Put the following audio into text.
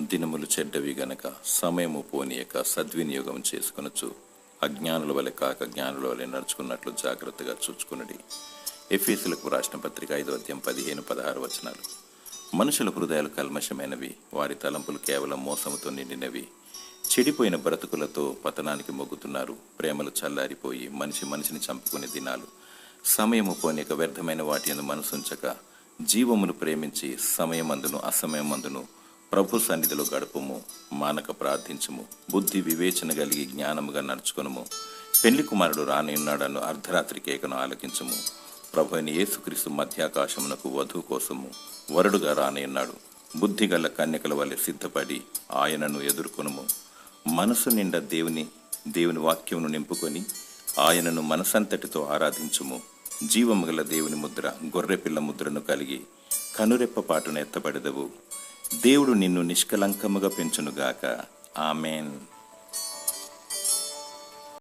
దినములు చెడ్డవి గనక సమయము పోనీయక సద్వినియోగం చేసుకొనొచ్చు అజ్ఞానుల వలె కాక జ్ఞానుల వలె నడుచుకున్నట్లు జాగ్రత్తగా చూచుకునడి. ఎఫెసీయులకు రాసిన పత్రిక 5:15-16 వచనాలు. మనుషుల హృదయాలు కల్మషమైనవి, వారి తలంపులు కేవలం మోసముతో నిండినవి. చెడిపోయిన బ్రతుకులతో పతనానికి మొగ్గుతున్నారు. ప్రేమలు చల్లారిపోయి మనిషిని చంపుకునే దినాలు. సమయము పోనీక వ్యర్థమైన వాటి యందు మనసుంచక జీవమును ప్రేమించి సమయమందును అసమయమందును ప్రభు సన్నిధిలో గడుపుము. మానక ప్రార్థించుము. బుద్ధి వివేచన కలిగి జ్ఞానముగా నడుచుకొనుము. పెళ్లి కుమారుడు రానియున్నాడను అర్ధరాత్రి కేకను ఆలకించుము. ప్రభు అయిన యేసుక్రీస్తు మధ్యాకాశమునకు వధువు కోసము వరుడుగా రానియున్నాడు. బుద్ధిగల కన్యకల వలె సిద్ధపడి ఆయనను ఎదుర్కొనుము. మనసు నిండా దేవుని వాక్యమును నింపుకొని ఆయనను మనసంతటితో ఆరాధించుము. జీవము గల దేవుని ముద్ర, గొర్రెపిల్ల ముద్రను కలిగి కనురెప్పపాటున ఎత్తబడెదవు. దేవుడు నిన్ను నిష్కలంకముగా పెంచునుగాక. ఆమెన్.